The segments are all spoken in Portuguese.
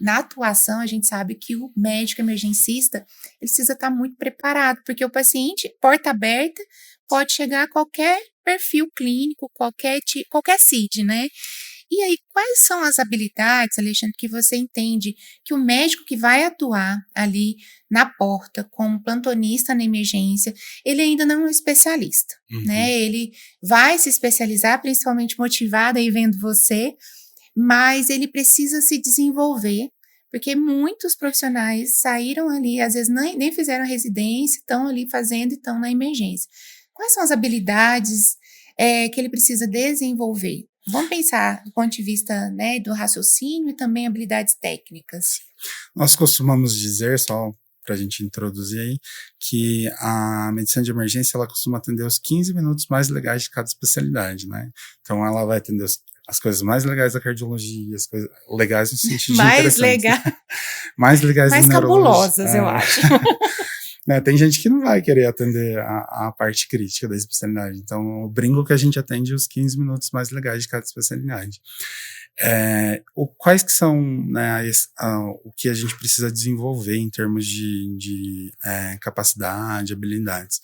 na atuação, a gente sabe que o médico emergencista, ele precisa estar muito preparado, porque o paciente, porta aberta, pode chegar a qualquer perfil clínico, qualquer CID, né? E aí, quais são as habilidades, Alexandre, que você entende que o médico que vai atuar ali na porta como plantonista na emergência, ele ainda não é um especialista, né? Ele vai se especializar, principalmente motivado aí vendo você, mas ele precisa se desenvolver, porque muitos profissionais saíram ali, às vezes nem fizeram residência, estão ali fazendo e estão na emergência. Quais são as habilidades que ele precisa desenvolver? Vamos pensar do ponto de vista, né, do raciocínio e também habilidades técnicas. Nós costumamos dizer, só para a gente introduzir aí, que a medicina de emergência, ela costuma atender os 15 minutos mais legais de cada especialidade, né? Então, ela vai atender as coisas mais legais da cardiologia, as coisas legais no sentido de mais legal, mais legais mais da neurologia. cabulosas, eu acho. Né, tem gente que não vai querer atender a parte crítica da especialidade. Então, eu brinco que a gente atende os 15 minutos mais legais de cada especialidade. Quais que são, né, o que a gente precisa desenvolver em termos de capacidade, habilidades?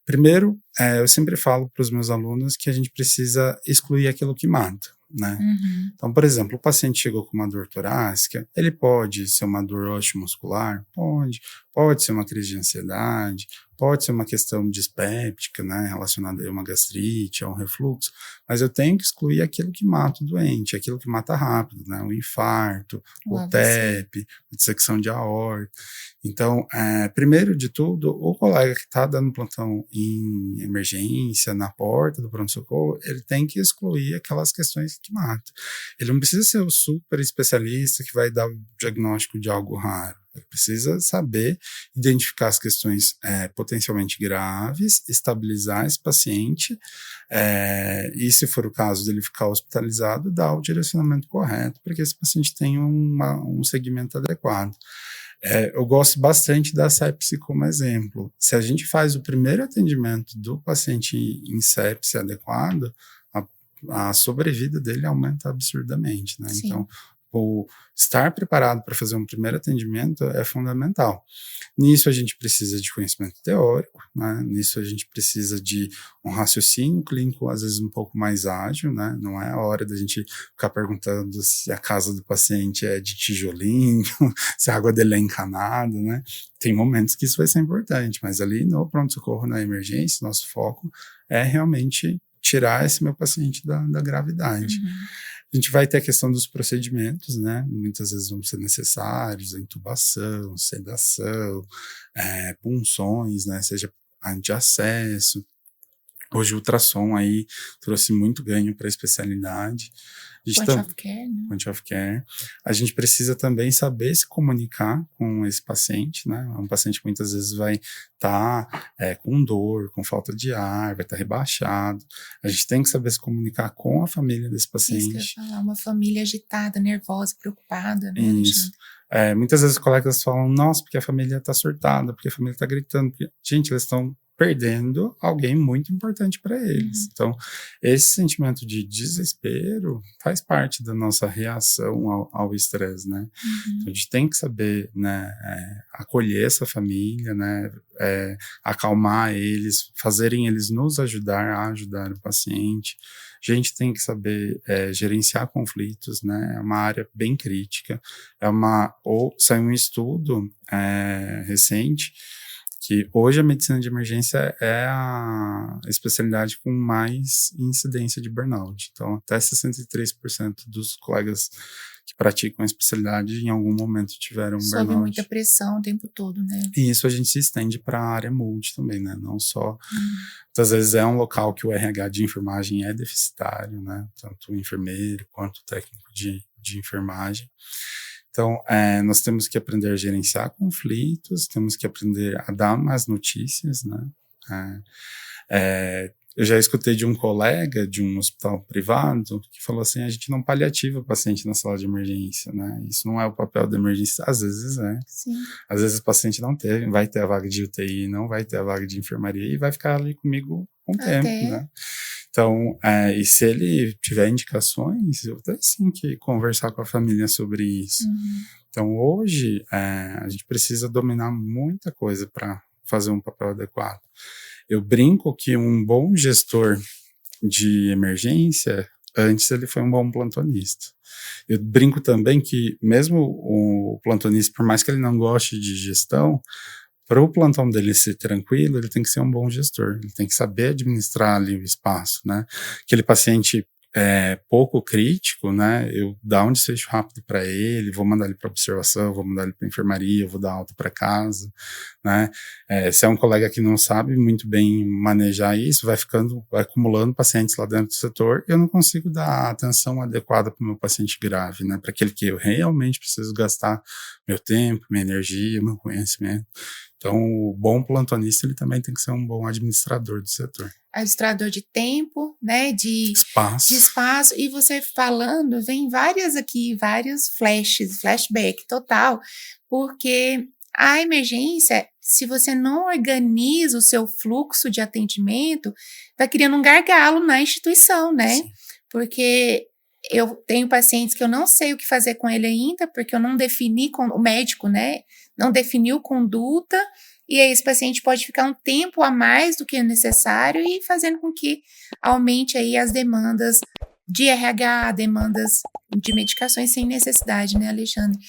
Primeiro, eu sempre falo para os meus alunos que a gente precisa excluir aquilo que mata, né? Então, por exemplo, o paciente chegou com uma dor torácica, ele pode ser uma dor osteomuscular? Pode ser uma crise de ansiedade, pode ser uma questão dispéptica, né, relacionada a uma gastrite, a um refluxo, mas eu tenho que excluir aquilo que mata o doente, aquilo que mata rápido, né, o infarto, o TEP, a dissecção de aorta. Então, primeiro de tudo, o colega que está dando plantão em emergência, na porta do pronto-socorro, ele tem que excluir aquelas questões que matam. Ele não precisa ser o super especialista que vai dar o diagnóstico de algo raro. Ele precisa saber identificar as questões potencialmente graves, estabilizar esse paciente e, se for o caso dele ficar hospitalizado, dar o direcionamento correto para que esse paciente tenha um segmento adequado. Eu gosto bastante da sepse como exemplo. Se a gente faz o primeiro atendimento do paciente em sepse adequado, a sobrevida dele aumenta absurdamente, né? Então, o estar preparado para fazer um primeiro atendimento é fundamental. Nisso a gente precisa de conhecimento teórico, né? Nisso a gente precisa de um raciocínio clínico, às vezes um pouco mais ágil, né? Não é a hora da gente ficar perguntando se a casa do paciente é de tijolinho, se a água dele é encanada, né? Tem momentos que isso vai ser importante, mas ali no pronto-socorro, na emergência, nosso foco é realmente tirar esse meu paciente da gravidade. A gente vai ter a questão dos procedimentos, né? Muitas vezes vão ser necessários a intubação, sedação, punções, né? Seja de acesso. Hoje o ultrassom aí trouxe muito ganho para a especialidade. Point of care, né? Point of care. A gente precisa também saber se comunicar com esse paciente, né? Um paciente que muitas vezes vai estar com dor, com falta de ar, vai estar rebaixado. A gente tem que saber se comunicar com a família desse paciente. Isso que eu ia falar, uma família agitada, nervosa, preocupada, né? Isso. Muitas vezes os colegas falam, nossa, porque a família está surtada, porque a família está gritando. Porque... Gente, eles estão perdendo alguém muito importante para eles. Então, esse sentimento de desespero faz parte da nossa reação ao estresse, né? Então, a gente tem que saber, né, acolher essa família, né, acalmar eles, fazerem eles nos ajudar a ajudar o paciente. A gente tem que saber gerenciar conflitos, né? É uma área bem crítica. Saiu um estudo recente que hoje a medicina de emergência é a especialidade com mais incidência de burnout. Então, até 63% dos colegas que praticam a especialidade em algum momento tiveram burnout. Sob muita pressão o tempo todo, né? E isso a gente se estende para a área multi também, né? Não só... Muitas vezes é um local que o RH de enfermagem é deficitário, né? Tanto o enfermeiro quanto o técnico de enfermagem. Então, nós temos que aprender a gerenciar conflitos, temos que aprender a dar mais notícias, né? Eu já escutei de um colega de um hospital privado que falou assim, a gente não paliativa o paciente na sala de emergência, né? Isso não é o papel da emergência, às vezes é. Sim. Às vezes o paciente não vai ter a vaga de UTI, não vai ter a vaga de enfermaria e vai ficar ali comigo um tempo, né? Então, e se ele tiver indicações, eu tenho sim que conversar com a família sobre isso. Então, hoje, a gente precisa dominar muita coisa para fazer um papel adequado. Eu brinco que um bom gestor de emergência, antes ele foi um bom plantonista. Eu brinco também que mesmo o plantonista, por mais que ele não goste de gestão, para o plantão dele ser tranquilo, ele tem que ser um bom gestor, ele tem que saber administrar ali o espaço, né? Aquele paciente pouco crítico, né? Eu dar um desfecho rápido para ele, vou mandar ele para observação, vou mandar ele para enfermaria, vou dar alta para casa, né? Se é um colega que não sabe muito bem manejar isso, vai acumulando pacientes lá dentro do setor, e eu não consigo dar a atenção adequada para o meu paciente grave, né? Para aquele que eu realmente preciso gastar meu tempo, minha energia, meu conhecimento. Então, o bom plantonista, ele também tem que ser um bom administrador do setor. Administrador de tempo, né, de espaço, e você falando, vem vários flashback total, porque a emergência, se você não organiza o seu fluxo de atendimento, vai criando um gargalo na instituição, né? Sim. Porque eu tenho pacientes que eu não sei o que fazer com ele ainda, porque eu não defini com o médico, né? Não definiu conduta, e aí esse paciente pode ficar um tempo a mais do que é necessário e fazendo com que aumente aí as demandas de RH, demandas de medicações sem necessidade, né, Alexandre?